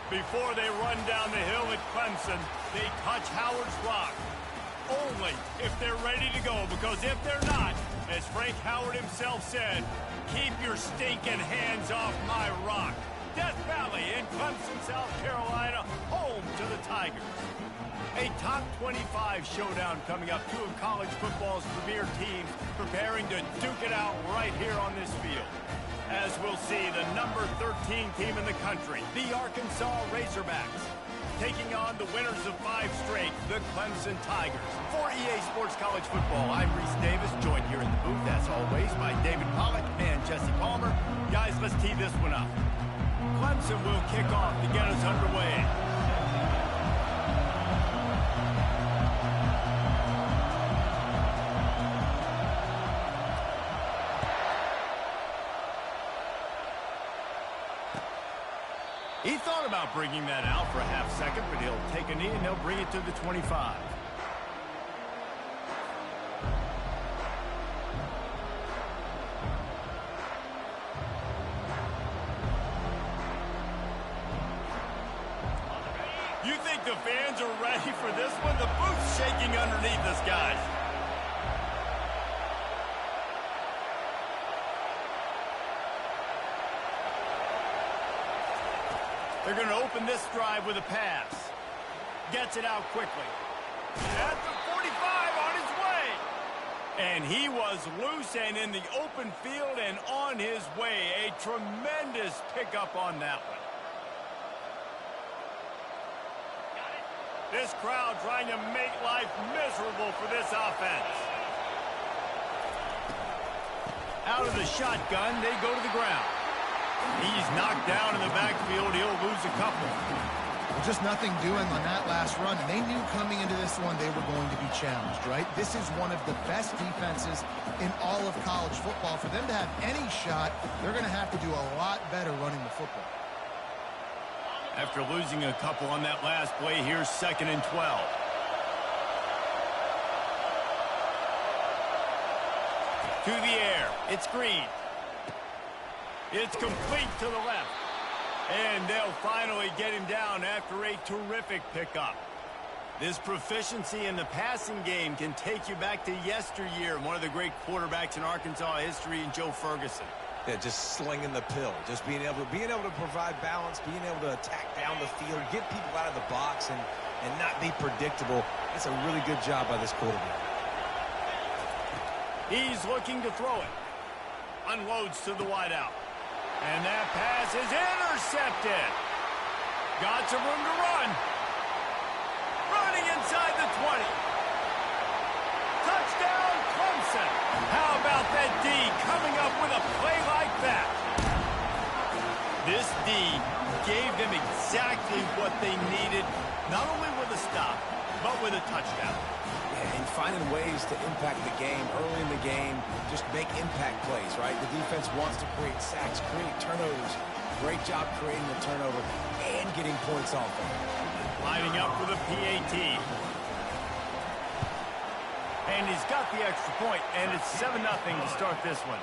Before they run down the hill at Clemson, they touch Howard's rock. Only if they're ready to go, because if they're not, as Frank Howard himself said, keep your stinking hands off my rock. Death Valley in Clemson, South Carolina, home to the Tigers. A top 25 showdown coming up. Two of college football's premier teams preparing to duke it out right here on this field. As we'll see, the number 13 team in the country, the Arkansas Razorbacks, taking on the winners of 5 straight, the Clemson Tigers. For EA Sports College Football, I'm Reese Davis, joined here in the booth, as always, by David Pollack and Jesse Palmer. Guys, let's tee this one up. Clemson will kick off to get us underway. He thought about bringing that out for a half second, but he'll take a knee and he'll bring it to the 25. You think the fans are ready for this one? The booth's shaking underneath us, guys. They're going to open this drive with a pass. Gets it out quickly. At the 45, on his way. And he was loose and in the open field and on his way. A tremendous pickup on that one. This crowd trying to make life miserable for this offense. Out of the shotgun, they go to the ground. He's knocked down in the backfield. He'll lose a couple. Well, just nothing doing on that last run. And they knew coming into this one they were going to be challenged, right? This is one of the best defenses in all of college football. For them to have any shot, they're going to have to do a lot better running the football. After losing a couple on that last play, here's 2nd and 12. To the air. It's Green. It's complete to the left. And they'll finally get him down after a terrific pickup. This proficiency in the passing game can take you back to yesteryear. One of the great quarterbacks in Arkansas history, Joe Ferguson. Yeah, just slinging the pill. Just being able to provide balance, being able to attack down the field, get people out of the box, and not be predictable. That's a really good job by this quarterback. He's looking to throw it. Unloads to the wideout. And that pass is intercepted. Got some room to run. Running inside the 20. Touchdown, Clemson. How about that D coming up with a play like that? This D gave them exactly what they needed, not only with a stop, but with a touchdown. And finding ways to impact the game early in the game, just make impact plays, right? The defense wants to create sacks, create turnovers. Great job creating the turnover and getting points off of it. Lining up with a PAT. And he's got the extra point, and it's 7-0 to start this one.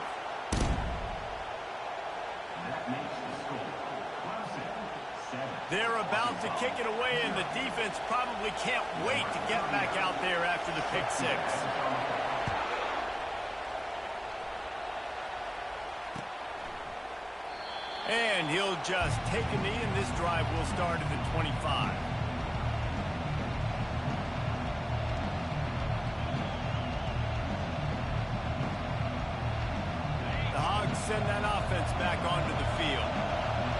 They're about to kick it away, and the defense probably can't wait to get back out there after the pick 6. And he'll just take a knee, and this drive will start at the 25. The Hogs send that offense back onto the field.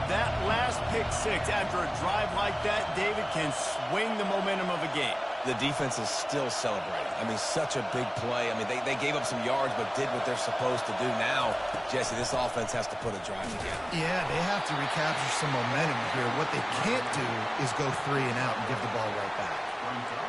That last pick 6 after a drive like that, David, can swing the momentum of a game. The defense is still celebrating. I mean, such a big play. I mean, they gave up some yards but did what they're supposed to do. Now, Jesse, this offense has to put a drive together. Yeah, they have to recapture some momentum here. What they can't do is go 3 and out and give the ball right back.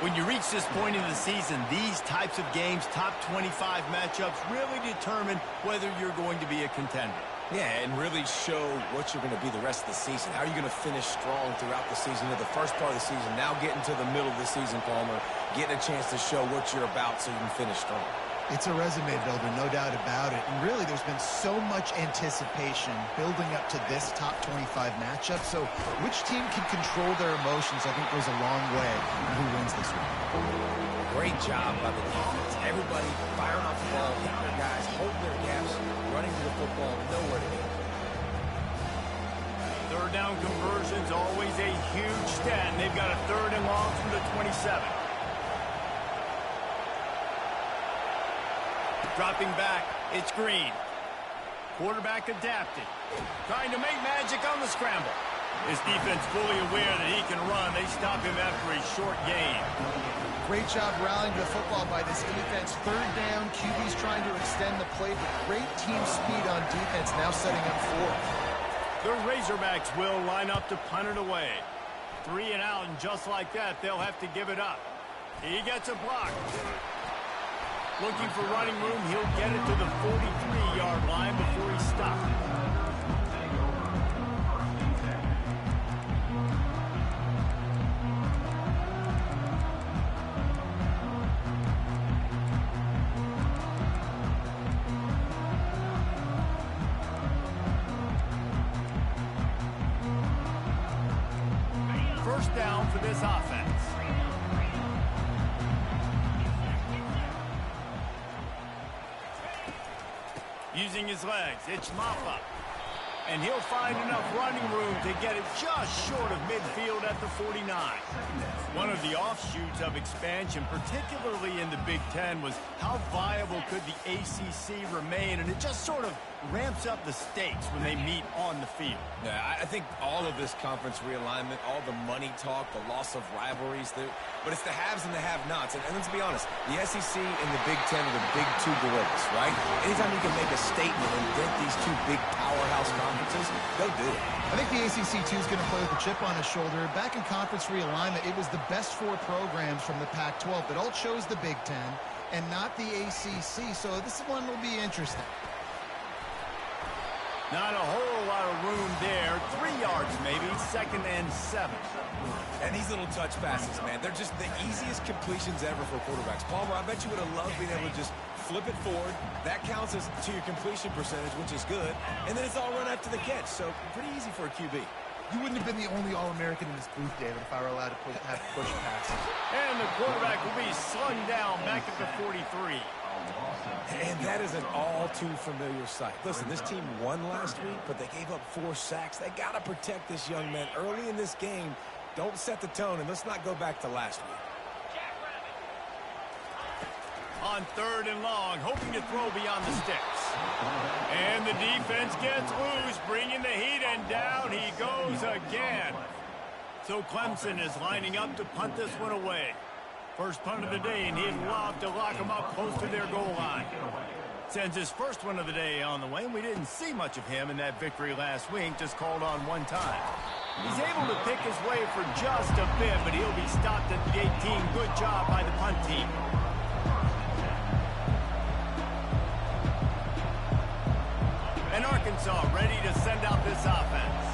When you reach this point in the season, these types of games, top 25 matchups, really determine whether you're going to be a contender. Yeah, and really show what you're going to be the rest of the season. How are you going to finish strong throughout the season? The first part of the season, now getting to the middle of the season, Palmer, getting a chance to show what you're about so you can finish strong. It's a resume builder, no doubt about it. And really, there's been so much anticipation building up to this top 25 matchup. So which team can control their emotions, I think, goes a long way in who wins this one. Great job by the defense. Everybody firing off the ball, hitting their guys, holding their gaps, running to the football, nowhere to be. Third down conversion's always a huge stat. They've got a 3rd and long from the 27. Dropping back, it's Green. Quarterback adapting. Trying to make magic on the scramble. His defense fully aware that he can run. They stop him after a short gain. Great job rallying to the football by this defense. 3rd down, QB's trying to extend the play, but great team speed on defense, now setting up 4th. The Razorbacks will line up to punt it away. 3 and out, and just like that, they'll have to give it up. He gets a block. Looking for running room, he'll get it to the 43-yard line before he stopped. First down for this offense. Using his legs, it's Maffa. And he'll find enough running room to get it just short of midfield at the 49. One of the offshoots of expansion, particularly in the Big Ten, was how viable could the ACC remain, and it just sort of ramps up the stakes when they meet on the field. Yeah, I think all of this conference realignment, all the money talk, the loss of rivalries, but it's the haves and the have-nots. And let's be honest, the SEC and the Big Ten are the big 2 gorillas, right? Anytime you can make a statement and dent these 2 big powerhouse conferences, they'll do it. I think the ACC, too, is going to play with a chip on his shoulder. Back in conference realignment, it was the best 4 programs from the Pac-12 that all chose the Big Ten and not the ACC. So this one will be interesting. Not a whole lot of room there. 3 yards maybe, 2nd and 7. And these little touch passes, man, they're just the easiest completions ever for quarterbacks. Palmer, I bet you would have loved being able to just flip it forward. That counts as to your completion percentage, which is good. And then it's all run after the catch, so pretty easy for a QB. You wouldn't have been the only All-American in this booth, David, if I were allowed to have push passes. And the quarterback will be slung down back at the 43. And that is an all-too-familiar sight. Listen, this team won last week, but they gave up 4 sacks. They got to protect this young man early in this game. Don't set the tone, and let's not go back to last week. On 3rd and long, hoping to throw beyond the sticks. And the defense gets loose, bringing the heat, and down he goes again. So Clemson is lining up to punt this one away. First punt of the day, and he'd love to lock them up close to their goal line. Sends his first one of the day on the way, and we didn't see much of him in that victory last week, just called on 1 time. He's able to pick his way for just a bit, but he'll be stopped at the 18. Good job by the punt team. And Arkansas ready to send out this offense.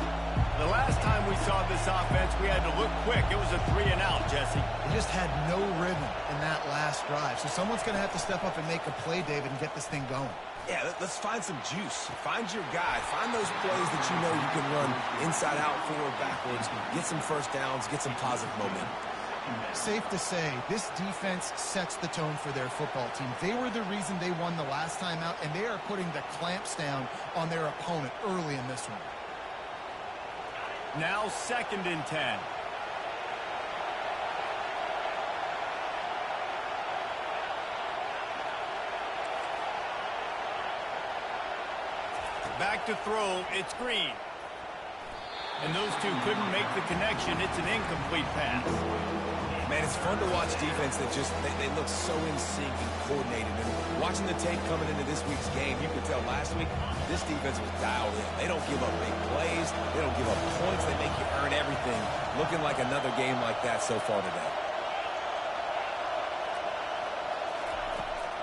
The last time we saw this offense, we had to look quick. It was a 3 and out, Jesse. They just had no rhythm in that last drive. So someone's going to have to step up and make a play, David, and get this thing going. Yeah, let's find some juice. Find your guy. Find those plays that you know you can run inside out, forward, backwards. Get some first downs. Get some positive momentum. Safe to say, this defense sets the tone for their football team. They were the reason they won the last time out, and they are putting the clamps down on their opponent early in this one. Now 2nd and 10. Back to throw, it's Green. And those two couldn't make the connection. It's an incomplete pass. Man, it's fun to watch defense that just, they look so in sync and coordinated. And watching the tape coming into this week's game, you could tell last week, this defense was dialed in. They don't give up big plays. They don't give up points. They make you earn everything. Looking like another game like that so far today.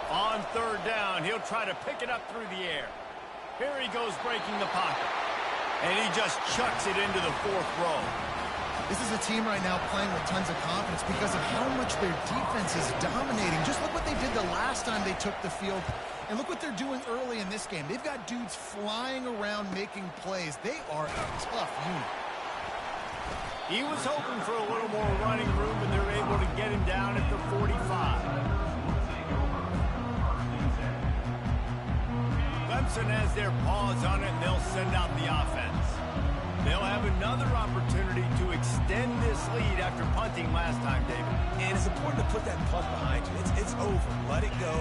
On 3rd down, he'll try to pick it up through the air. Here he goes breaking the pocket. And he just chucks it into the 4th row. This is a team right now playing with tons of confidence because of how much their defense is dominating. Just look what they did the last time they took the field, and look what they're doing early in this game. They've got dudes flying around making plays. They are a tough unit. He was hoping for a little more running room, and they're able to get him down at the 45. Clemson has their paws on it, and they'll send out the offense. They'll have another opportunity to extend this lead after punting last time, David. And it's important to put that punt behind you. It's over. Let it go.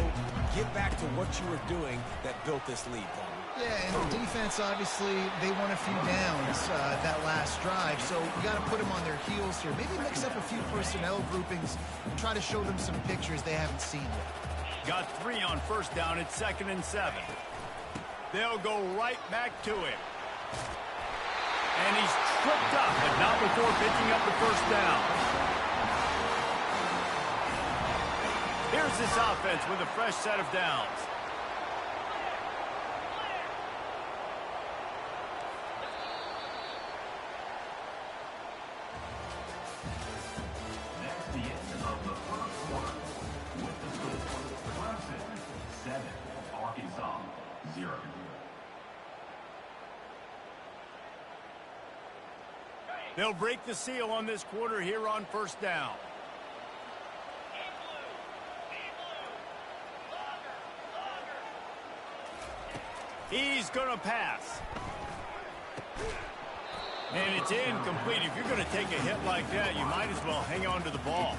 Get back to what you were doing that built this lead, Paul. Yeah, and the defense, obviously, they won a few downs that last drive, so you got to put them on their heels here. Maybe mix up a few personnel groupings and try to show them some pictures they haven't seen yet. Got 3 on first down. It's 2nd and 7. They'll go right back to him. And he's tripped up, but not before picking up the first down. Here's this offense with a fresh set of downs. That's the end of the first quarter. With the score, Clemson 7, Arkansas 0. They'll break the seal on this quarter here on first down. He's going to pass. And it's incomplete. If you're going to take a hit like that, you might as well hang on to the ball.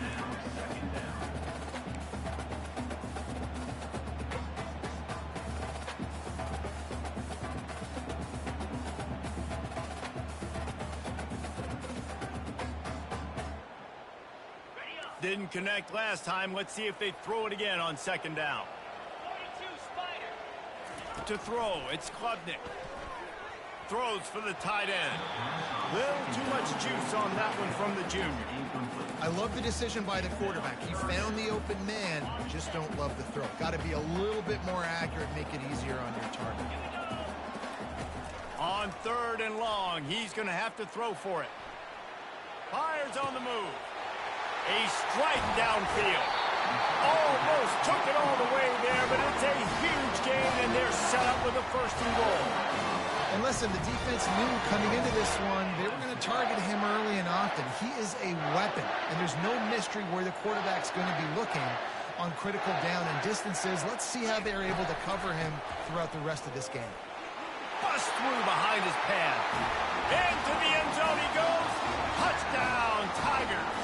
Didn't connect last time. Let's see if they throw it again on 2nd down. To throw, it's Klubnik. Throws for the tight end. Little too much juice on that one from the junior. I love the decision by the quarterback. He found the open man, just don't love the throw. Got to be a little bit more accurate, make it easier on your target. On 3rd and long, he's going to have to throw for it. Fires on the move. A strike downfield. Almost took it all the way there, but it's a huge gain, and they're set up with a 1st and goal. And listen, the defense knew coming into this one, they were going to target him early and often. He is a weapon, and there's no mystery where the quarterback's going to be looking on critical down and distances. Let's see how they're able to cover him throughout the rest of this game. Bust through behind his pad. Into the end zone he goes. Touchdown, Tigers.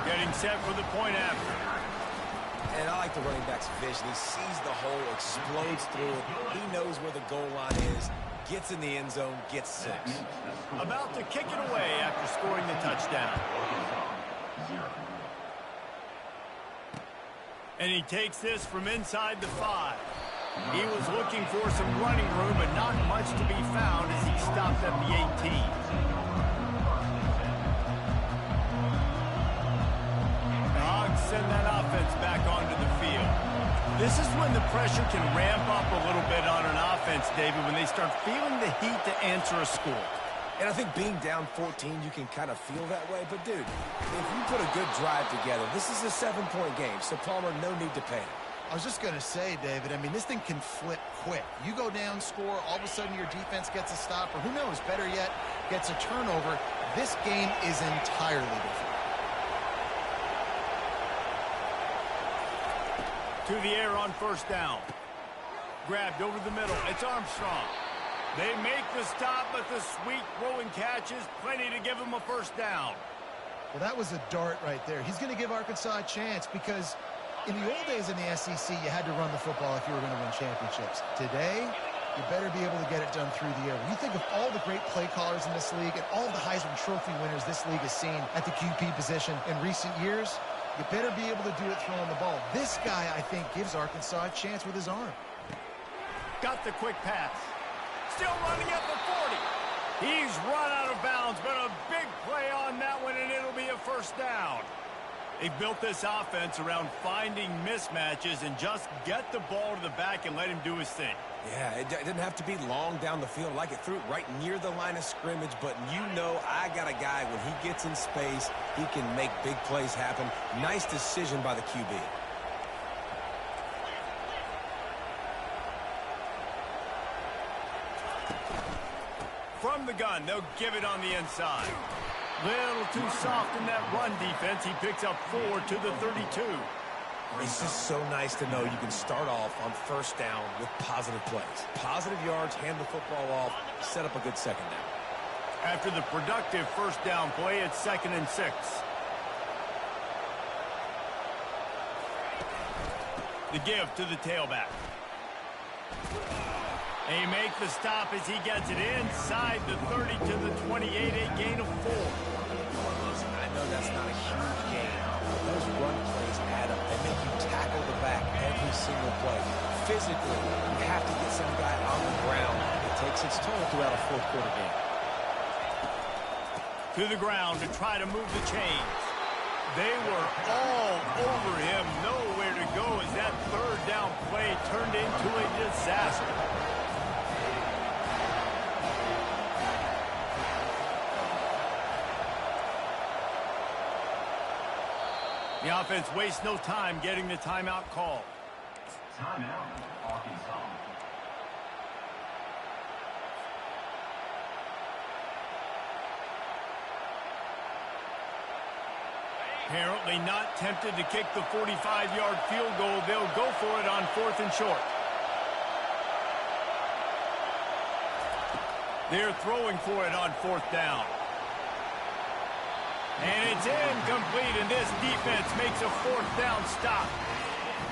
Getting set for the point after. And I like the running back's vision. He sees the hole, explodes through it. He knows where the goal line is, gets in the end zone, gets 6. About to kick it away after scoring the touchdown. And he takes this from inside the 5. He was looking for some running room, but not much to be found as he stopped at the 18. Send that offense back onto the field. This is when the pressure can ramp up a little bit on an offense, David, when they start feeling the heat to answer a score. And I think being down 14, you can kind of feel that way. But, dude, if you put a good drive together, this is a 7-point game. So, Palmer, no need to panic. I was just going to say, David, I mean, this thing can flip quick. You go down, score, all of a sudden your defense gets a stop, or who knows, better yet, gets a turnover. This game is entirely different. To the air on 1st down. Grabbed over the middle. It's Armstrong. They make the stop, but the sweet throwing catch is plenty to give them a 1st down. Well, that was a dart right there. He's going to give Arkansas a chance because in the old days in the SEC, you had to run the football if you were going to win championships. Today, you better be able to get it done through the air. When you think of all the great play callers in this league and all the Heisman Trophy winners this league has seen at the QB position in recent years, you better be able to do it throwing the ball. This guy, I think, gives Arkansas a chance with his arm. Got the quick pass. Still running at the 40. He's run out of bounds, but a big play on that one, and it'll be a 1st down. They've built this offense around finding mismatches and just get the ball to the back and let him do his thing. Yeah, it didn't have to be long down the field. Like it threw it right near the line of scrimmage, but you know I got a guy, when he gets in space, he can make big plays happen. Nice decision by the QB. From the gun, they'll give it on the inside. Little too soft in that run defense. He picks up 4 to the 32. It's just so nice to know you can start off on first down with positive plays. Positive yards, hand the football off, set up a good second down. After the productive first down play, it's 2nd and 6. The give to the tailback. They make the stop as he gets it inside the 30 to the 28, a gain of 4. Listen, I know that's not a huge gain, but those run plays add up. They make you tackle the back every single play. Physically, you have to get some guy on the ground. It takes its toll throughout a fourth-quarter game. To the ground to try to move the chains. They were all over him, nowhere to go as that third down play turned into a disaster. The offense wastes no time getting the timeout call. Timeout, Arkansas. Apparently not tempted to kick the 45-yard field goal. They'll go for it on 4th and short. They're throwing for it on 4th down. And it's incomplete, and this defense makes a 4th down stop.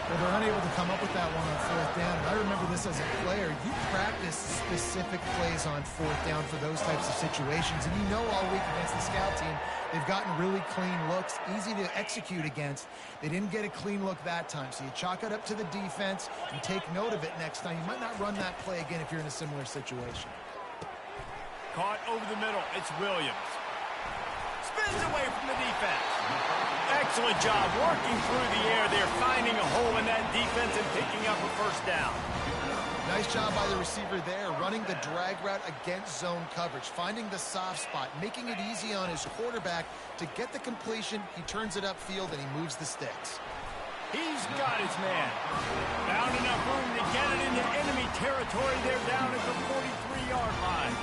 Well, they're unable to come up with that one on 4th down. And I remember this as a player. You practice specific plays on 4th down for those types of situations. And you know all week against the scout team, they've gotten really clean looks, easy to execute against. They didn't get a clean look that time. So you chalk it up to the defense and take note of it next time. You might not run that play again if you're in a similar situation. Caught over the middle. It's Williams. Spins away from the defense. Excellent job working through the air. They're finding a hole in that defense and picking up a first down. Nice job by the receiver there, running the drag route against zone coverage, finding the soft spot, making it easy on his quarterback to get the completion. He turns it upfield and he moves the sticks. He's got his man. Found enough room to get it into enemy territory. They're down at the 43-yard line.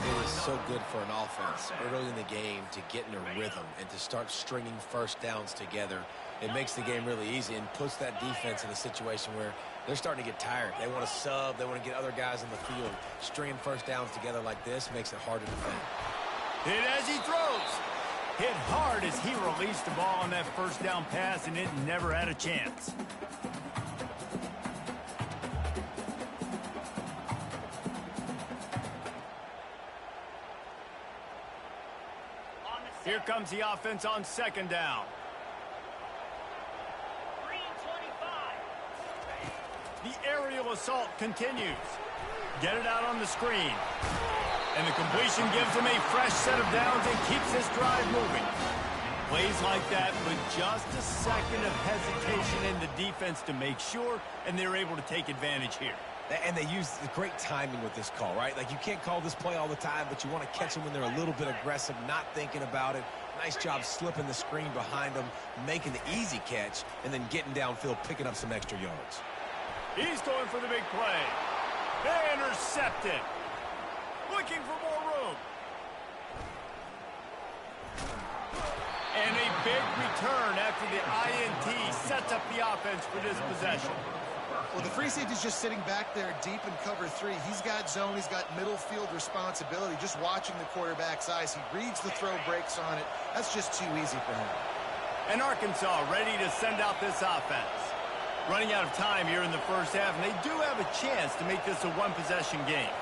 It is so good for an offense early in the game to get in a rhythm and to start stringing first downs together. It makes the game really easy and puts that defense in a situation where they're starting to get tired. They want to sub. They want to get other guys on the field. Stringing first downs together like this makes it hard to defend. Hit as he throws. Hit hard as he released the ball on that first down pass, and it never had a chance. Here comes the offense on 2nd down. The aerial assault continues. Get it out on the screen. And the completion gives him a fresh set of downs and keeps this drive moving. Plays like that with just a second of hesitation in the defense to make sure, and they're able to take advantage here. And they use the great timing with this call, right? Like, you can't call this play all the time, but you want to catch them when they're a little bit aggressive, not thinking about it. Nice job slipping the screen behind them, making the easy catch, and then getting downfield, picking up some extra yards. He's going for the big play. Intercepted. Looking for more room. And a big return after the INT sets up the offense for this possession. Well, the free safety's just sitting back there deep in cover 3. He's got zone. He's got middle field responsibility. Just watching the quarterback's eyes. He reads the throw, breaks on it. That's just too easy for him. And Arkansas ready to send out this offense. Running out of time here in the first half, and they do have a chance to make this a one-possession game.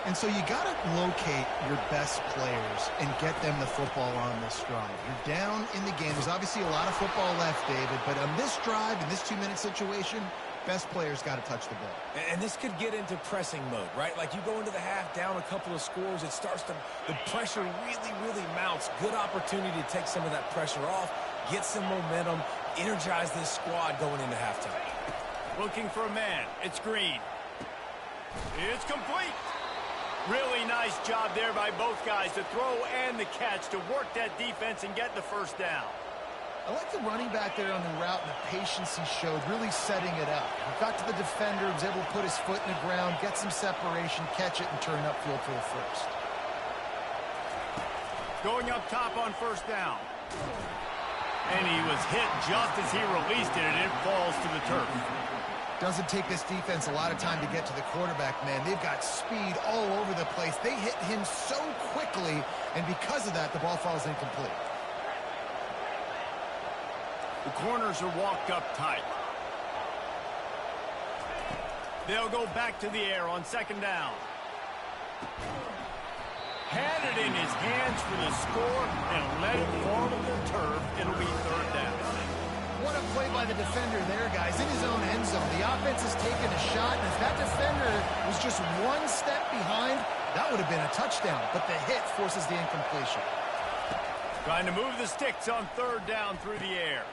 And so you got to locate your best players and get them the football on this drive. You're down in the game. There's obviously a lot of football left, David, but on this drive, in this 2-minute situation, best players got to touch the ball. And this could get into pressing mode, right? Like, you go into the half down a couple of scores, it starts to, the pressure really, really mounts. Good opportunity to take some of that pressure off. get some momentum, energize this squad going into halftime. Looking for a man. It's Green. It's complete. Really nice job there by both guys to throw and the catch to work that defense and get the first down. I like the running back there on the route and the patience he showed, really setting it up. He got to the defender, was able to put his foot in the ground, get some separation, catch it, and turn upfield for the first. Going up top on first down. And he was hit just as he released it, and it falls to the turf. Doesn't take this defense a lot of time to get to the quarterback, man. They've got speed all over the place. They hit him so quickly, and because of that, the ball falls incomplete. The corners are walked up tight. They'll go back to the air on second down. Had it in his hands for the score and let it fall to the turf. It'll be third down. What a play by the defender there, guys. In his own end zone, the offense has taken a shot, and if that defender was just one step behind, that would have been a touchdown. But the hit forces the incompletion. Trying to move the sticks on third down through the air.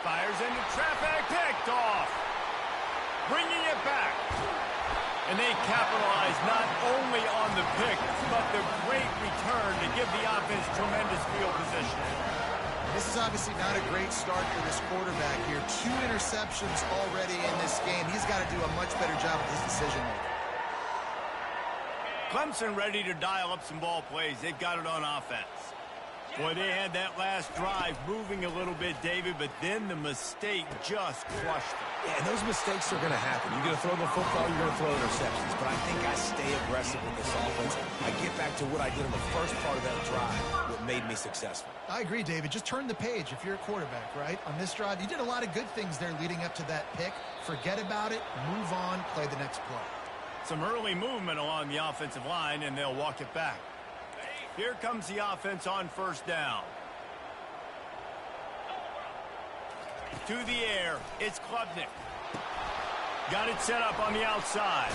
Fires into traffic, picked off. Bringing it back. And they capitalize not only on the pick, but the great return to give the offense tremendous field position. This is obviously not a great start for this quarterback here. 2 interceptions already in this game. He's got to do a much better job with his decision-making. Clemson ready to dial up some ball plays. They've got it on offense. Boy, they had that last drive moving a little bit, David, but then the mistake just crushed them. Yeah, and those mistakes are going to happen. You're going to throw the football, you're going to throw interceptions. But I think I stay aggressive with this offense. I get back to what I did in the first part of that drive, what made me successful. I agree, David. Just turn the page if you're a quarterback, right? On this drive, you did a lot of good things there leading up to that pick. Forget about it, move on, play the next play. Some early movement along the offensive line, and they'll walk it back. Here comes the offense on first down. To the air, it's Klubnik. Got it set up on the outside.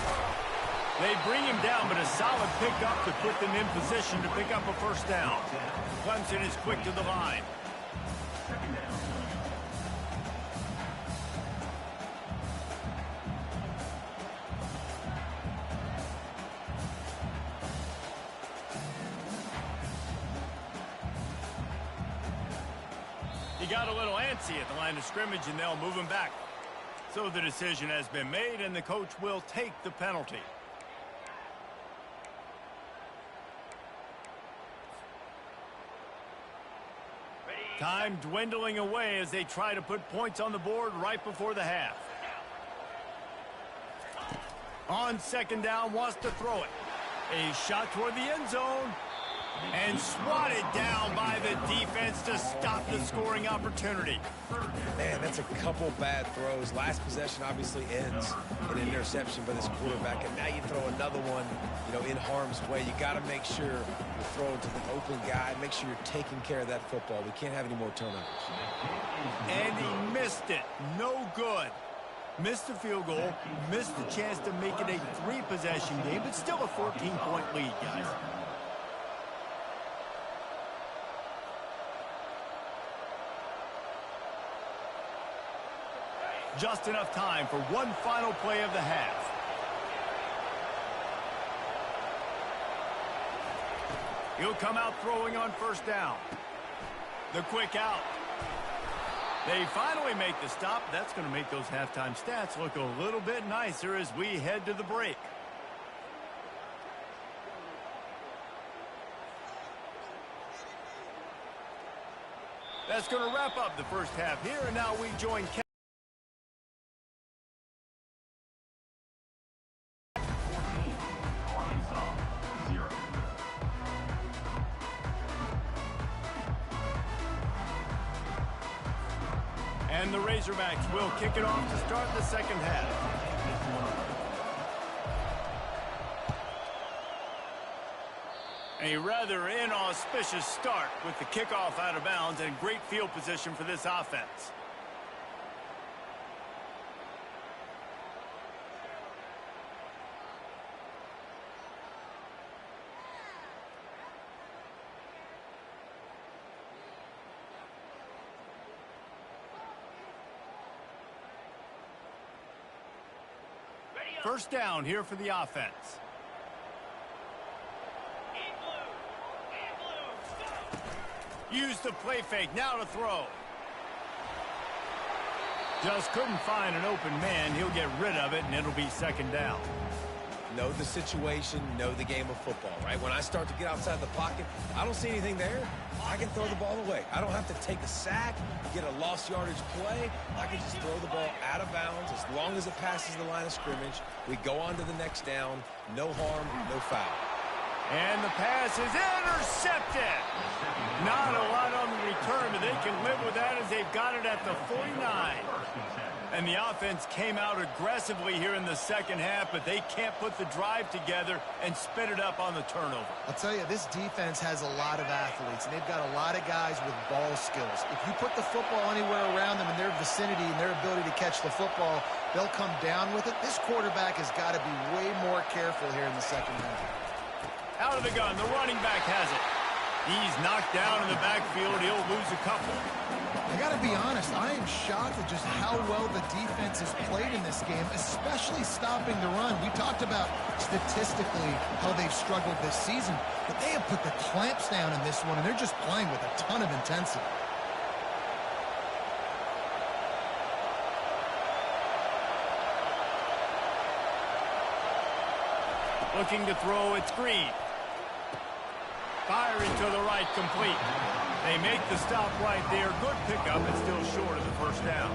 They bring him down, but a solid pickup to put them in position to pick up a first down. Clemson is quick to the line. He got a little antsy at the line of scrimmage, and they'll move him back. So the decision has been made, and the coach will take the penalty. Time dwindling away as they try to put points on the board right before the half. On second down, wants to throw it. A shot toward the end zone. And swatted down by the defense to stop the scoring opportunity. Man, that's a couple bad throws. Last possession obviously ends in an interception by this quarterback, and now you throw another one, in harm's way. You got to make sure you're throwing to the open guy. Make sure you're taking care of that football. We can't have any more turnovers. And he missed it. No good. Missed the field goal, missed the chance to make it a 3-possession game, but still a 14-point lead, guys. Just enough time for one final play of the half. He'll come out throwing on first down. The quick out. They finally make the stop. That's going to make those halftime stats look a little bit nicer as we head to the break. That's going to wrap up the first half here, and now we join and the Razorbacks will kick it off to start the second half. A rather inauspicious start with the kickoff out of bounds and great field position for this offense. First down here for the offense. Use the play fake. Now to throw. Just couldn't find an open man. He'll get rid of it, and it'll be second down. Know the situation, know the game of football, right? When I start to get outside the pocket, I don't see anything there. I can throw the ball away. I don't have to take a sack, get a lost yardage play. I can just throw the ball out of bounds as long as it passes the line of scrimmage. We go on to the next down. No harm, no foul. And the pass is intercepted. Not a lot on the return, but they can live with that as they've got it at the 49. And the offense came out aggressively here in the second half, but they can't put the drive together and spit it up on the turnover. I'll tell you, this defense has a lot of athletes, and they've got a lot of guys with ball skills. If you put the football anywhere around them in their vicinity and their ability to catch the football, they'll come down with it. This quarterback has got to be way more careful here in the second half. Out of the gun, the running back has it. He's knocked down in the backfield. He'll lose a couple. I got to be honest, I am shocked at just how well the defense has played in this game, especially stopping the run. We talked about statistically how they've struggled this season, but they have put the clamps down in this one, and they're just playing with a ton of intensity. Looking to throw, it's Green. Firing to the right, complete. They make the stop right there. Good pickup, and still short of the first down.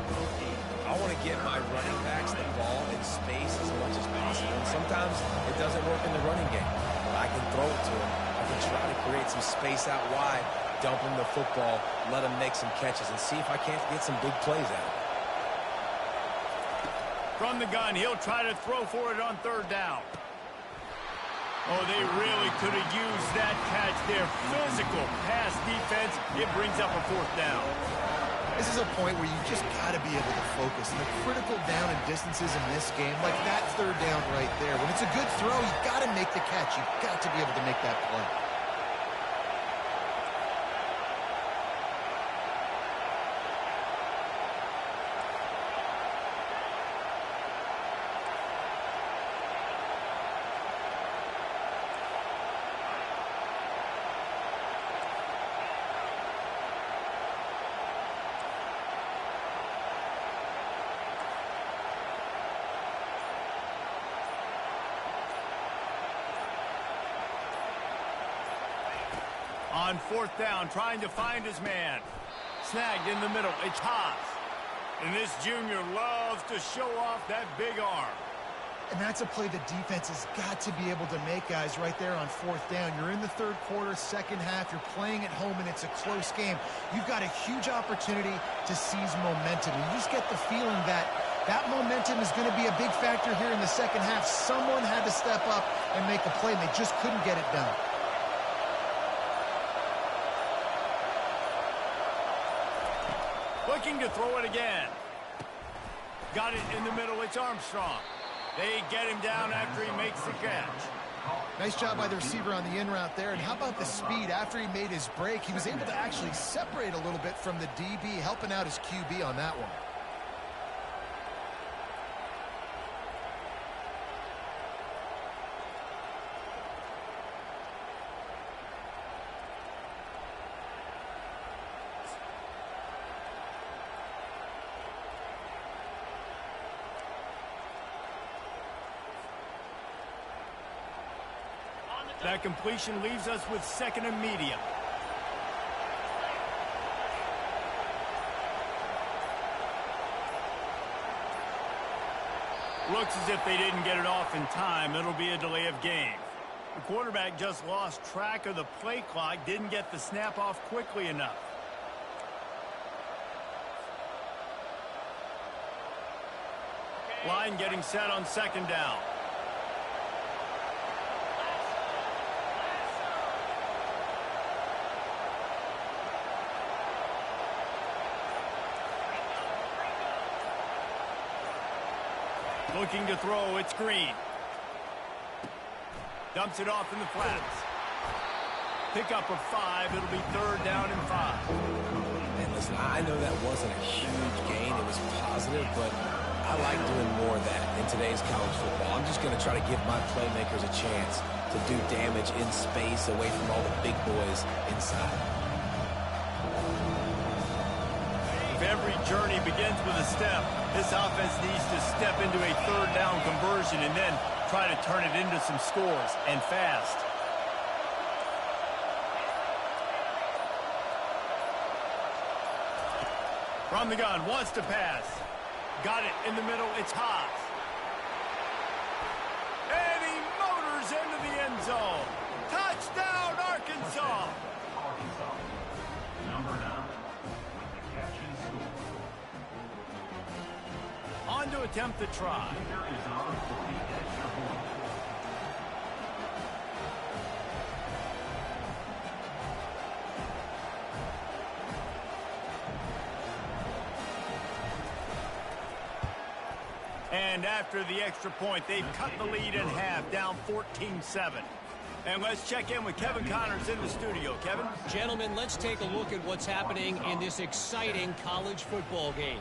I want to get my running backs the ball in space as much as possible. And sometimes it doesn't work in the running game. But I can throw it to them. I can try to create some space out wide, dump them the football, let them make some catches, and see if I can't get some big plays out of it. From the gun, he'll try to throw for it on third down. Oh, they really could have used that catch there. Physical pass defense. It brings up a fourth down. This is a point where you just got to be able to focus. And the critical down and distances in this game, like that third down right there. When it's a good throw, you got to make the catch. You've got to be able to make that play. On fourth down, trying to find his man. Snagged in the middle. It's Hogs. And this junior loves to show off that big arm. And that's a play the defense has got to be able to make, guys, right there on fourth down. You're in the third quarter, second half. You're playing at home, and it's a close game. You've got a huge opportunity to seize momentum. You just get the feeling that that momentum is going to be a big factor here in the second half. Someone had to step up and make a play, and they just couldn't get it done. Looking to throw it again. Got it in the middle. It's Armstrong. They get him down after he makes the catch. Nice job by the receiver on the in route there. And how about the speed? After he made his break, he was able to actually separate a little bit from the DB, helping out his QB on that one. That completion leaves us with second and medium. Looks as if they didn't get it off in time. It'll be a delay of game. The quarterback just lost track of the play clock, didn't get the snap off quickly enough. Line getting set on second down. Looking to throw, it's Green. Dumps it off in the flats. Pick up of 5, it'll be third down and 5. And listen, I know that wasn't a huge gain. It was positive, but I like doing more of that in today's college football. I'm just going to try to give my playmakers a chance to do damage in space away from all the big boys inside. If every journey begins with a step, this offense needs to step into a third down conversion and then try to turn it into some scores, and fast. From the gun, wants to pass. Got it in the middle, it's Hogs. And he motors into the end zone. Touchdown, Arkansas! Arkansas. Number 9 with the catch and score. On to attempt the try. Kicker is on for the extra point. And after the extra point, they've cut the lead in half, down 14-7. And let's check in with Kevin Connors in the studio. Kevin? Gentlemen, let's take a look at what's happening in this exciting college football game.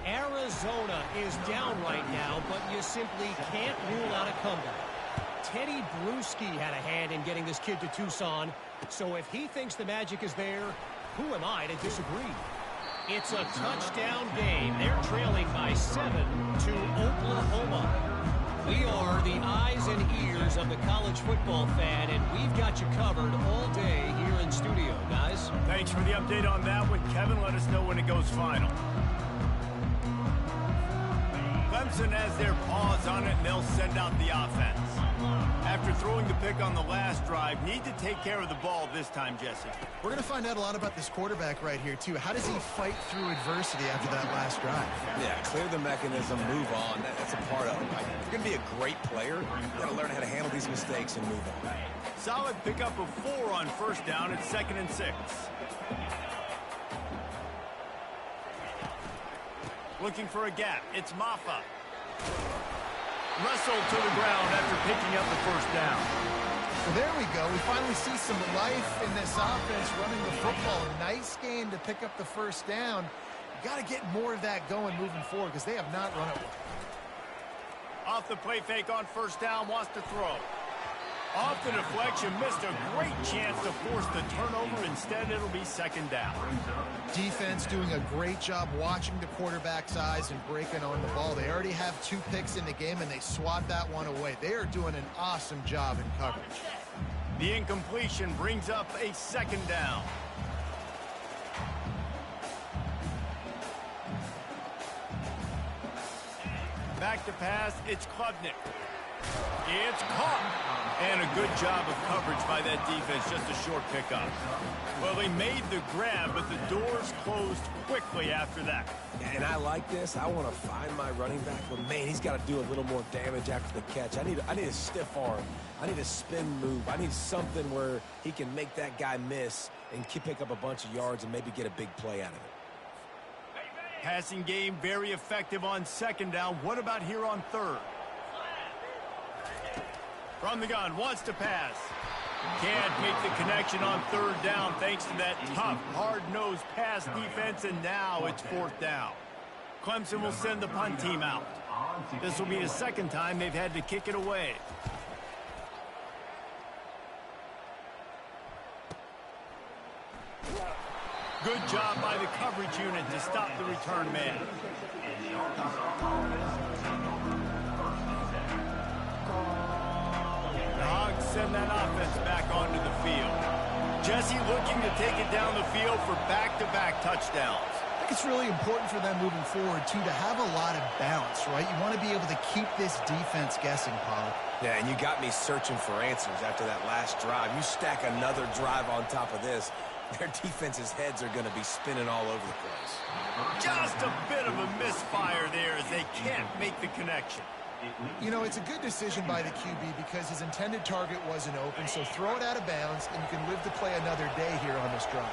Arizona is down right now, but you simply can't rule out a comeback. Teddy Bruschi had a hand in getting this kid to Tucson, so if he thinks the magic is there, who am I to disagree? It's a touchdown game. They're trailing by 7 to Oklahoma. We are the eyes and ears of the college football fan, and we've got you covered all day here in studio, guys. Thanks for the update on that one, Kevin. Let us know when it goes final. Clemson has their paws on it, and they'll send out the offense. After throwing the pick on the last drive, need to take care of the ball this time, Jesse. We're going to find out a lot about this quarterback right here, too. How does he fight through adversity after that last drive? Yeah, clear the mechanism, move on. That's a part of it. Right? If you're going to be a great player, you got to learn how to handle these mistakes and move on. Solid pickup of 4 on first down. It's 2nd and 6. Looking for a gap. It's Maffa. Wrestled to the ground after picking up the first down. So there we go. We finally see some life in this offense running the football. A nice game to pick up the first down. You got to get more of that going moving forward because they have not run it well. Off the play fake on first down, wants to throw. Off the deflection, missed a great chance to force the turnover. Instead, it'll be 2nd down. Defense doing a great job watching the quarterback's eyes and breaking on the ball. They already have 2 picks in the game, and they swat that one away. They are doing an awesome job in coverage. The incompletion brings up a 2nd down. Back to pass, it's Klubnik. It's caught. And a good job of coverage by that defense, just a short pickup. Well, they made the grab, but the doors closed quickly after that. And I like this. I want to find my running back, but man, he's got to do a little more damage after the catch. I need a stiff arm. I need a spin move. I need something where he can make that guy miss and pick up a bunch of yards and maybe get a big play out of it. Passing game very effective on 2nd down. What about here on 3rd? From the gun, wants to pass. Can't make the connection on 3rd down thanks to that tough, hard-nosed pass defense, and now it's 4th down. Clemson will send the punt team out. This will be the 2nd time they've had to kick it away. Good job by the coverage unit to stop the return man. The Hogs send that offense back onto the field. Jesse looking to take it down the field for back-to-back touchdowns. I think it's really important for them moving forward, too, to have a lot of balance, right? You want to be able to keep this defense guessing, Pollard. Yeah, and you got me searching for answers after that last drive. You stack another drive on top of this, their defense's heads are going to be spinning all over the place. Just a bit of a misfire there as they can't make the connection. You know, it's a good decision by the QB because his intended target wasn't open, so throw it out of bounds, and you can live to play another day here on this drive.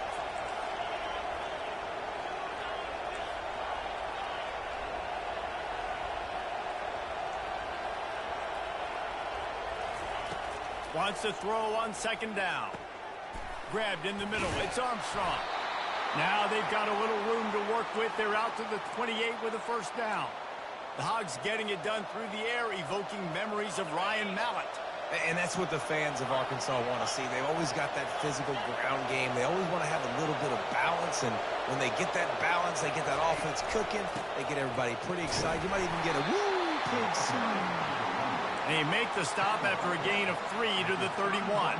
Wants to throw on 2nd down. Grabbed in the middle. It's Armstrong. Now they've got a little room to work with. They're out to the 28 with a first down. The Hogs getting it done through the air, evoking memories of Ryan Mallett. And that's what the fans of Arkansas want to see. They've always got that physical ground game. They always want to have a little bit of balance, and when they get that balance, they get that offense cooking, they get everybody pretty excited. You might even get a woo, pig swing. They make the stop after a gain of 3 to the 31.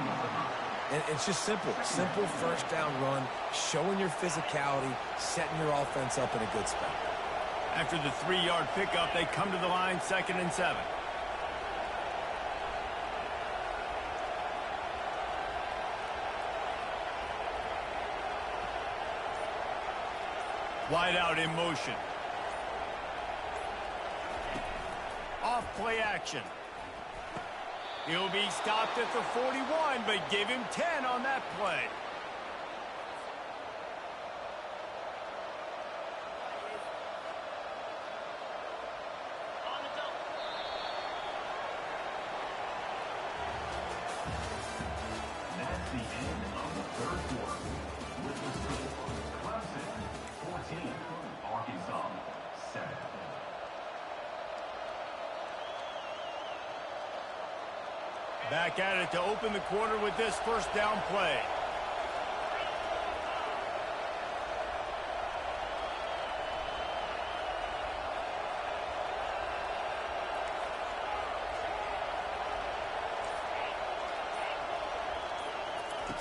And it's just simple. Simple first down run, showing your physicality, setting your offense up in a good spot. After the 3-yard pickup, they come to the line, 2nd and 7. Wide out in motion. Off play action. He'll be stopped at the 41, but give him 10 on that play. That's the end of the third quarter. With the score, Clemson 14, Arkansas 7. Back at it to open the quarter with this first down play.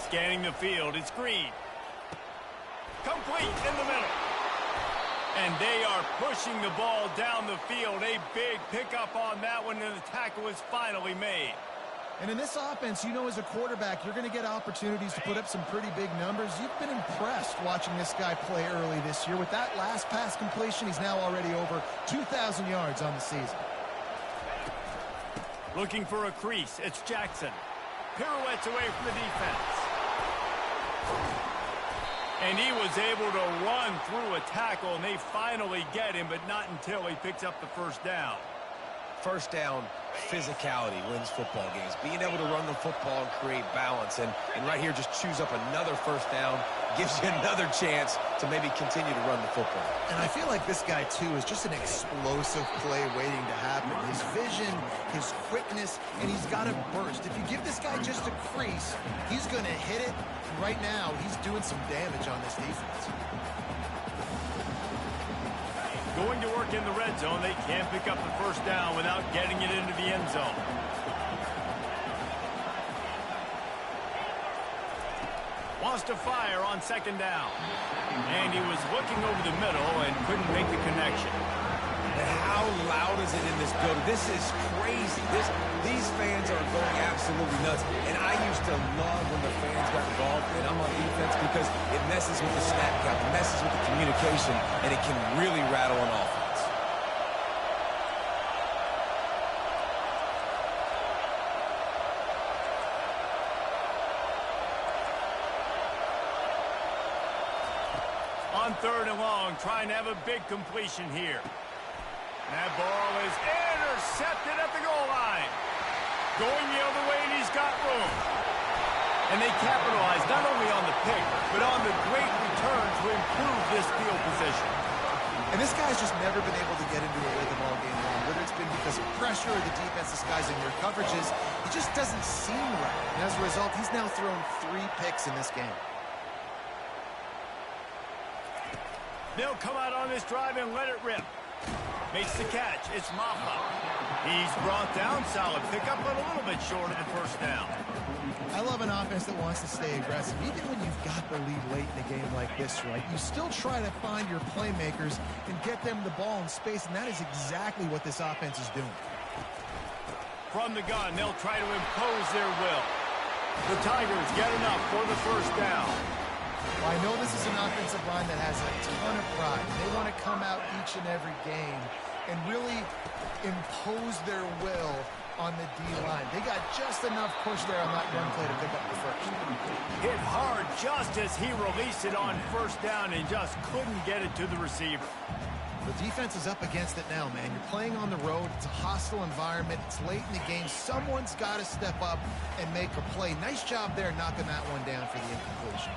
Scanning the field, it's Green. Complete in the middle. And they are pushing the ball down the field. A big pickup on that one, and the tackle is finally made. And in this offense, you know, as a quarterback, you're going to get opportunities to put up some pretty big numbers. You've been impressed watching this guy play early this year. With that last pass completion, he's now already over 2,000 yards on the season. Looking for a crease, it's Jackson. Pirouettes away from the defense. And he was able to run through a tackle, and they finally get him, but not until he picks up the first down. First down, physicality wins football games. Being able to run the football and create balance. And right here, just choose up another first down. Gives you another chance to maybe continue to run the football. And I feel like this guy, too, is just an explosive play waiting to happen. His vision, his quickness, and he's got a burst. If you give this guy just a crease, he's going to hit it. And right now, he's doing some damage on this defense. Going to work in the red zone, they can't pick up the first down without getting it into the end zone. Wants to fire on 2nd down. And he was looking over the middle and couldn't make the connection. And how loud is it in this building? This is crazy. These fans are going absolutely nuts. And I used to love when the fans got involved, and I'm on defense, because it messes with the snap count, it messes with the communication, and it can really rattle an offense. On 3rd and long, trying to have a big completion here. That ball is intercepted at the goal line. Going the other way, and he's got room. And they capitalize not only on the pick, but on the great return to improve this field position. And this guy's just never been able to get into a rhythm all game long. Whether it's been because of pressure or the defense disguising their coverages, it just doesn't seem right. And as a result, he's now thrown 3 picks in this game. They'll come out on this drive and let it rip. Makes the catch. It's Maffa. He's brought down. Solid pickup, but a little bit short of the first down. I love an offense that wants to stay aggressive. Even when you've got the lead late in a game like this, right, you still try to find your playmakers and get them the ball in space, and that is exactly what this offense is doing. From the gun, they'll try to impose their will. The Tigers get enough for the first down. Well, I know this is an offensive line that has a ton of pride. They want to come out each and every game and really impose their will on the D-line. They got just enough push there on that run play to pick up the first. Hit hard just as he released it on first down and just couldn't get it to the receiver. The defense is up against it now, man. You're playing on the road. It's a hostile environment. It's late in the game. Someone's got to step up and make a play. Nice job there knocking that one down for the incompletion.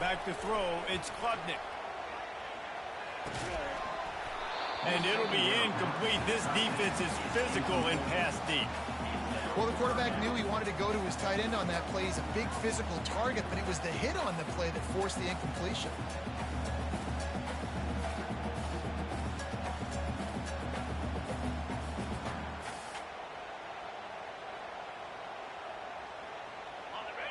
Back to throw, it's Klubnik. And it'll be incomplete. This defense is physical and pass deep. Well, the quarterback knew he wanted to go to his tight end on that play. He's a big physical target, but it was the hit on the play that forced the incompletion.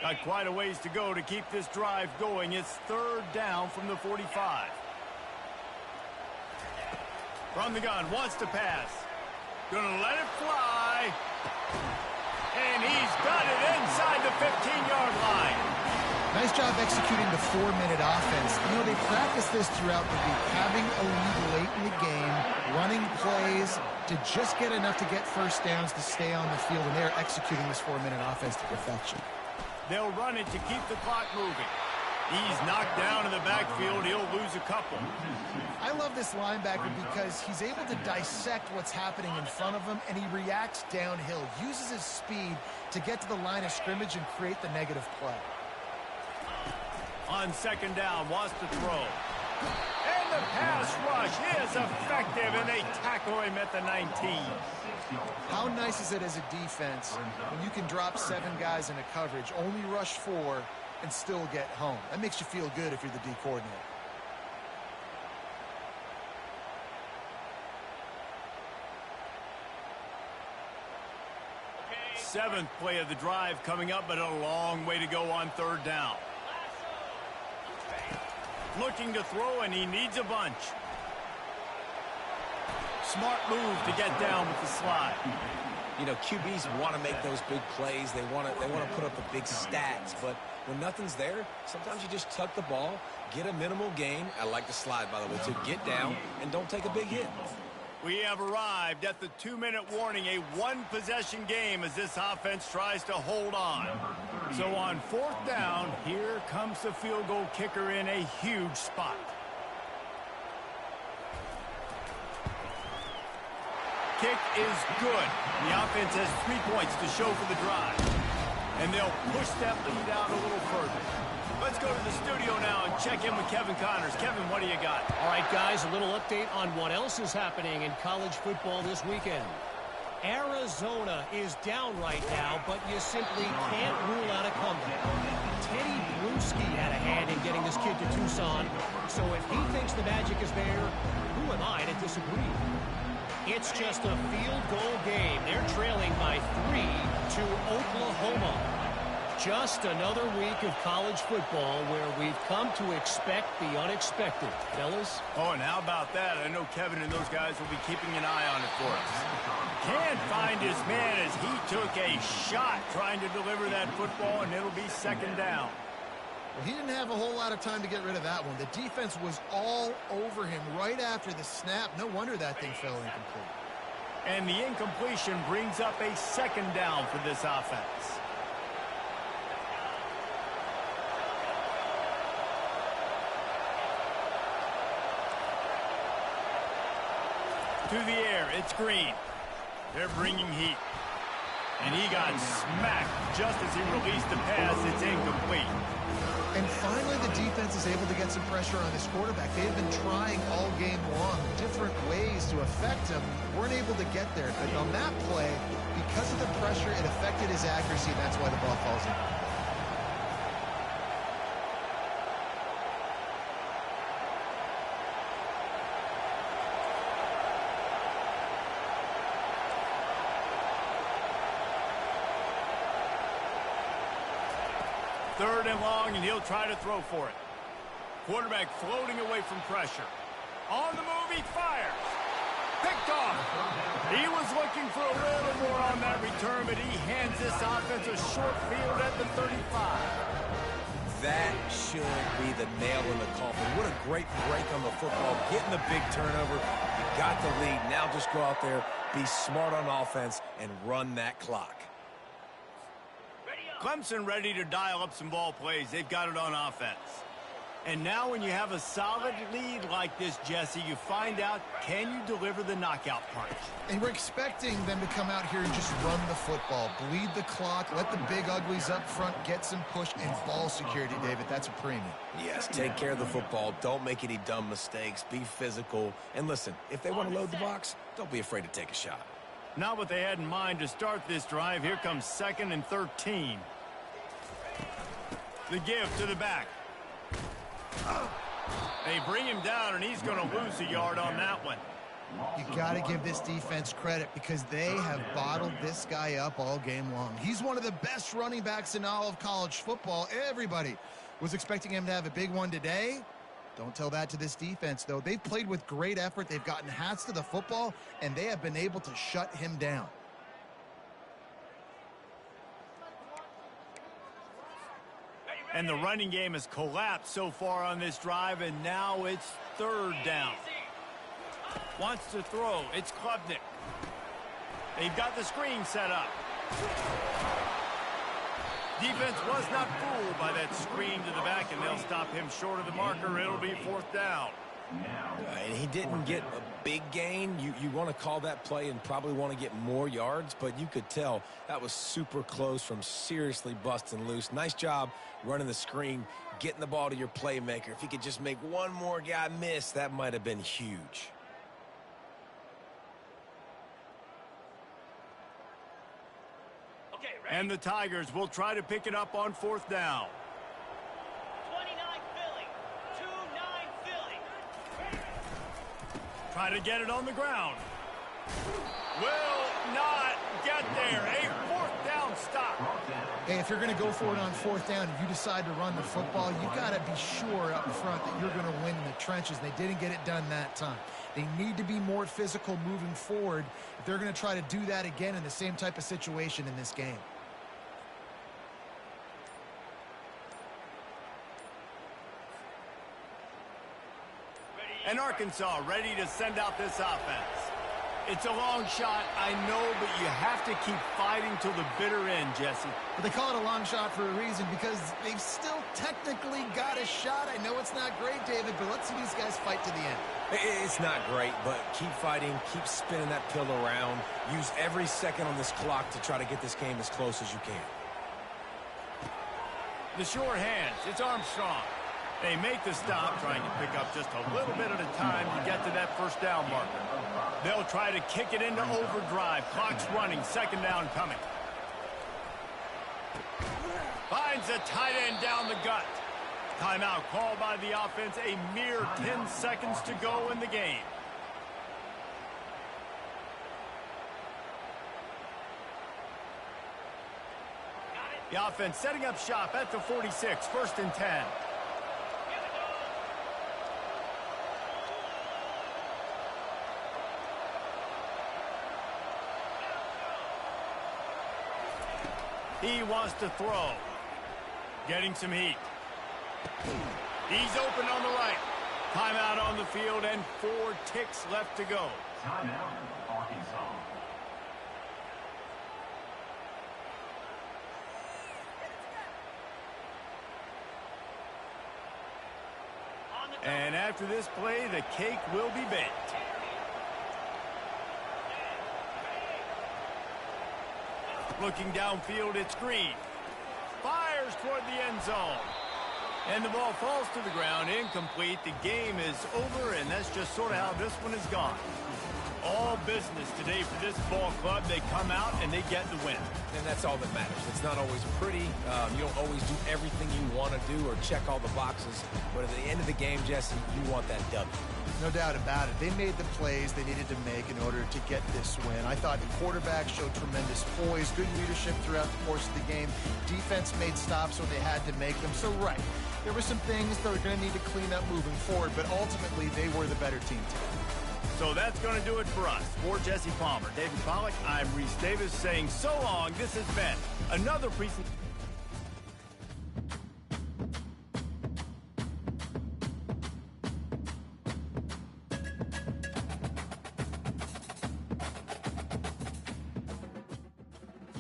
Got quite a ways to go to keep this drive going. It's third down from the 45. From the gun, wants to pass. Gonna let it fly. And he's got it inside the 15-yard line. Nice job executing the 4-minute offense. You know, they practice this throughout the week, having a lead late in the game, running plays to just get enough to get first downs to stay on the field, and they're executing this 4-minute offense to perfection. They'll run it to keep the clock moving. He's knocked down in the backfield. He'll lose a couple. I love this linebacker because he's able to dissect what's happening in front of him, and he reacts downhill, uses his speed to get to the line of scrimmage and create the negative play. On second down, wants to throw. And the pass rush is effective, and they tackle him at the 19. How nice is it as a defense when you can drop 7 guys in a coverage, only rush 4, and still get home? That makes you feel good if you're the D coordinator. Seventh play of the drive coming up, but a long way to go on third down. Looking to throw, and he needs a bunch. Smart move to get down with the slide. You know, QBs want to make those big plays. They want to put up the big stats. But when nothing's there, sometimes you just tuck the ball, get a minimal gain. I like the slide, by the way, to get down and don't take a big hit. We have arrived at the 2-minute warning, a one-possession game as this offense tries to hold on. So on fourth down, here comes the field goal kicker in a huge spot. Kick is good. The offense has 3 points to show for the drive. And they'll push that lead out a little further. Let's go to the studio now and check in with Kevin Connors. Kevin, what do you got? All right, guys, a little update on what else is happening in college football this weekend. Arizona is down right now, but you simply can't rule out a comeback. Teddy Bruschi had a hand in getting this kid to Tucson, so if he thinks the magic is there, who am I to disagree? It's just a field goal game. They're trailing by 3 to Oklahoma. Just another week of college football where we've come to expect the unexpected, fellas. Oh, and how about that? I know Kevin and those guys will be keeping an eye on it for us. Can't find his man as he took a shot trying to deliver that football, and it'll be second down. Well, he didn't have a whole lot of time to get rid of that one. The defense was all over him right after the snap. No wonder that thing fell incomplete. And the incompletion brings up a second down for this offense. To the air, it's Green. They're bringing heat. And he got smacked just as he released the pass. It's incomplete. And finally, the defense is able to get some pressure on this quarterback. They've been trying all game long different ways to affect him. Weren't able to get there. But on that play, because of the pressure, it affected his accuracy, and that's why the ball falls in. Third and long, and he'll try to throw for it. Quarterback floating away from pressure. On the move, he fires. Picked off. He was looking for a little more on that return, but he hands this offense a short field at the 35. That should be the nail in the coffin. What a great break on the football. Getting the big turnover. You got the lead. Now just go out there, be smart on offense, and run that clock. Clemson ready to dial up some ball plays. They've got it on offense. And now when you have a solid lead like this, Jesse, you find out, can you deliver the knockout punch? And we're expecting them to come out here and just run the football, bleed the clock, let the big uglies up front get some push and ball security, David. That's a premium. Yes, take care of the football. Don't make any dumb mistakes. Be physical. And listen, if they want to load the box, don't be afraid to take a shot. Not what they had in mind to start this drive. Here comes 2nd and 13. The give to the back. They bring him down, and he's going to lose a yard on that one. You got to give this defense credit because they have bottled this guy up all game long. He's one of the best running backs in all of college football. Everybody was expecting him to have a big one today. Don't tell that to this defense, though. They've played with great effort. They've gotten hats to the football, and they have been able to shut him down. And the running game has collapsed so far on this drive, and now it's 3rd down. Wants to throw. It's Klubnik. They've got the screen set up. Defense was not fooled by that screen to the back, and they'll stop him short of the marker. It'll be 4th down. And he didn't get a big gain. You want to call that play and probably want to get more yards, but you could tell that was super close from seriously busting loose. Nice job running the screen, getting the ball to your playmaker. If he could just make one more guy miss, that might have been huge. And the Tigers will try to pick it up on 4th down. 29 Philly. 2-9 Philly. Try to get it on the ground. Will not get there. A 4th down stop. Hey, if you're going to go for it on 4th down, if you decide to run the football, you got to be sure up front that you're going to win in the trenches. They didn't get it done that time. They need to be more physical moving forward if they're going to try to do that again in the same type of situation in this game. And Arkansas ready to send out this offense. It's a long shot, I know, but you have to keep fighting till the bitter end, Jesse. But they call it a long shot for a reason because they've still technically got a shot. I know it's not great, David, but let's see these guys fight to the end. It's not great, but keep fighting, keep spinning that pill around. Use every second on this clock to try to get this game as close as you can. The short hands, it's Armstrong. They make the stop, trying to pick up just a little bit at a time to get to that 1st down marker. They'll try to kick it into overdrive. Clock's running, 2nd down coming. Finds a tight end down the gut. Timeout called by the offense. A mere 10 seconds to go in the game. The offense setting up shop at the 46, 1st and 10. He wants to throw. Getting some heat. He's open on the right. Timeout on the field and 4 ticks left to go. Timeout, Arkansas. And after this play, the cake will be baked. Looking downfield, it's Green. Fires toward the end zone. And the ball falls to the ground, incomplete. The game is over, and that's just sort of how this one has gone. All business today for this ball club. They come out, and they get the win. And that's all that matters. It's not always pretty. You don't always do everything you want to do or check all the boxes. But at the end of the game, Jesse, you want that W. No doubt about it. They made the plays they needed to make in order to get this win. I thought the quarterback showed tremendous poise, good leadership throughout the course of the game. Defense made stops when they had to make them. So, right, there were some things that were going to need to clean up moving forward, but ultimately they were the better team today. So that's going to do it for us. For Jesse Palmer, David Pollack, I'm Reese Davis saying so long. This has been another presentation.